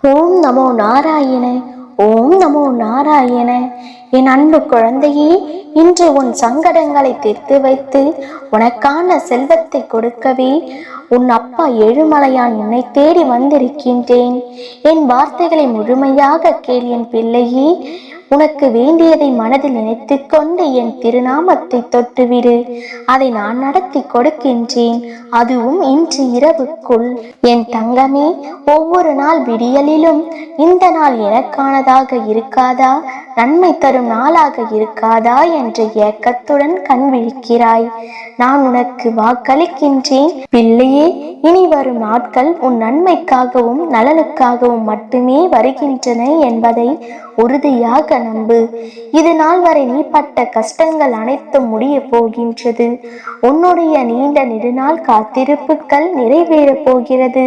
ஓம் நமோ நாராயண. ஓம் நமோ நாராயண. என் அன்பு குழந்தையே, இன்று உன் சங்கடங்களை தீர்த்து வைத்து உனக்கான செல்வத்தை கொடுக்கவே உன் அப்பா ஏழுமலையான் உன்னை தேடி வந்திருக்கின்றேன். என் வார்த்தைகளை முழுமையாக கேள் என் பிள்ளையே. உனக்கு வேண்டியதை மனதில் நினைத்து கொண்டு என் திருநாமத்தை தொட்டுவிடு. அதை நான் நடத்தி கொடுக்கின்றேன், அதுவும் இன்று இரவுக்குள். என் தங்கமே, ஒவ்வொரு நாள் விடியலிலும் இந்த நாள் எனக்கானதாக இருக்காதா, நன்மை தரும் நாளாக இருக்காதா என்ற ஏக்கத்துடன் கண் விழிக்கிறாய். நான் உனக்கு வாக்களிக்கின்றேன் பிள்ளையே, இனி வரும் நாட்கள் உன் நன்மைக்காகவும் நலனுக்காகவும் மட்டுமே வருகின்றன என்பதை உறுதியாக நம்பு. இது நாள் வரை நீ பட்ட கஷ்டங்கள் அனைத்தும் முடிய போகின்றது. உன்னுடைய நீண்ட நெடுநாள் காத்திருப்புகள் நிறைவேறப் போகிறது.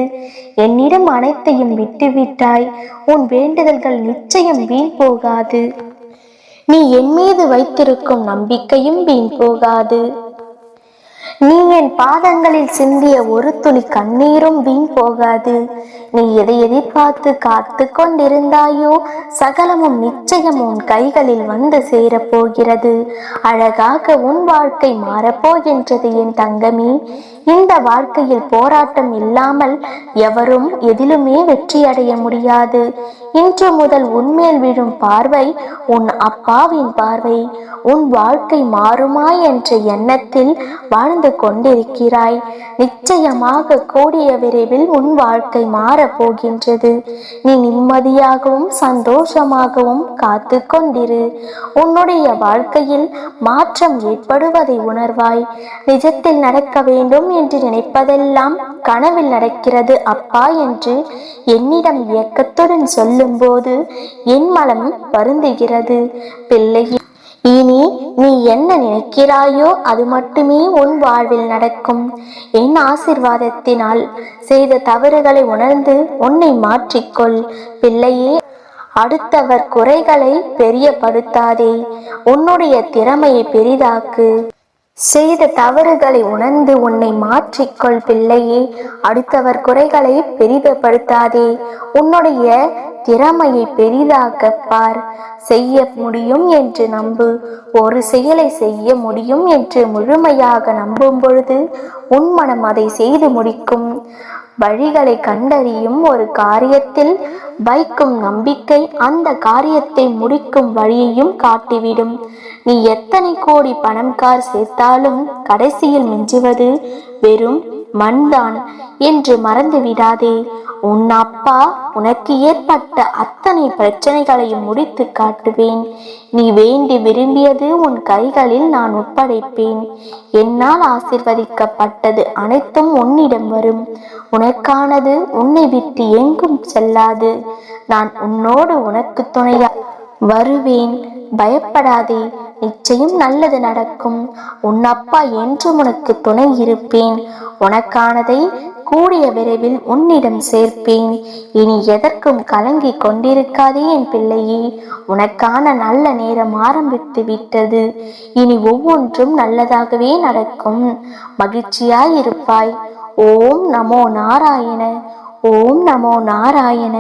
என்னிடம் அனைத்தையும் விட்டுவிட்டாய். உன் வேண்டுதல்கள் நிச்சயம் வீண் போகாது. நீ என் மீது வைத்திருக்கும் நம்பிக்கையும் வீண் போகாது. நீ என் பாதங்களில் சிந்திய ஒரு துளி கண்ணீரும் வீண் போகாது. நீ எதை எதிர்பார்த்து காத்து கொண்டிருந்தாயோ சகலமும் நிச்சயம் உன் கைகளில் வந்து சேரப்போகிறது. அழகாக உன் வாழ்க்கை மாறப்போகின்றது என் தங்கமே. இந்த வாழ்க்கையில் போராட்டம் இல்லாமல் எவரும் எதிலுமே வெற்றி அடைய முடியாது. இன்று முதல் உன்மேல் விழும் பார்வை உன் அப்பாவின் பார்வை. உன் வாழ்க்கை மாறுமா என்ற எண்ணத்தில் வாழ்ந்து கொண்டிருக்கிறாய். நிச்சயமாக கூடிய விரைவில் உன் வாழ்க்கை மாறப் போகின்றது. நீ நிம்மதியாகவும் சந்தோஷமாகவும் காத்து கொண்டிரு. உன்னுடைய வாழ்க்கையில் மாற்றம் ஏற்படுவதை உணர்வாய். நிஜத்தில் நடக்க வேண்டும் என்று நினைப்பதெல்லாம் கனவில் நடக்கிறது அப்பா என்று என்னிடம் இயக்கத்துடன் சொல்லும் போது என் மனம் வருந்துகிறது. பிள்ளையே, இனி நீ என்ன நினைக்கிறாயோ அது மட்டுமே உன் வாழ்வில் நடக்கும். என் ஆசீர்வாதத்தினால் செய்த தவறுகளை உணர்ந்து உன்னை மாற்றிக்கொள். பிள்ளையே, அடுத்தவர் குறைகளை பெரியப்படுத்தாதே. உன்னுடைய திறமையை பெரிதாக்கு. செய்த தவறுகளை உணர்ந்து உன்னை மாற்றிக்கொள். பிள்ளையே, அடுத்தவர் குறைகளை பெரிதப்படுத்தாதே. உன்னுடைய திறமையை பெரிதாக்க பார். செய்ய முடியும் என்று நம்பு. ஒரு செயலை செய்ய முடியும் என்று முழுமையாக நம்பும் பொழுது உன் மனம் அதை செய்து முடிக்கும். வழிகளை கண்டறியும் ஒரு காரியத்தில் வைக்கும் நம்பிக்கை அந்த காரியத்தை முடிக்கும் வழியையும் காட்டிவிடும். நீ எத்தனை கோடி பணம் கார் சேர்த்தாலும் கடைசியில் மிஞ்சுவது வெறும் மண்தான் என்று மறந்து விடாதே. உன் அப்பா உனக்கு ஏற்பட்ட அத்தனை பிரச்சனைகளையும் முடித்து காட்டுவேன். நீ வேண்டி விரும்பியது உன் கைகளில் நான் ஒப்படைப்பேன். என்னால் ஆசீர்வதிக்கப்பட்டது அனைத்தும் உன்னிடம் வரும். உனக்கானது உன்னை விட்டு எங்கும் செல்லாது. நான் உன்னோடு உனக்கு துணையா வருவேன். பயப்படாதே, நிச்சயம் நல்லது நடக்கும். உன் அப்பா என்றும் உனக்கு துணை இருப்பேன். உனக்கானதை கூடிய விரைவில் உன்னிடம் சேர்ப்பேன். இனி எதற்கும் கலங்கி கொண்டிருக்காதே என் பிள்ளையே. உனக்கான நல்ல நேரம் ஆரம்பித்து விட்டது. இனி ஒவ்வொன்றும் நல்லதாகவே நடக்கும். மகிழ்ச்சியாயிருப்பாய். ஓம் நமோ நாராயண. ஓம் நமோ நாராயண.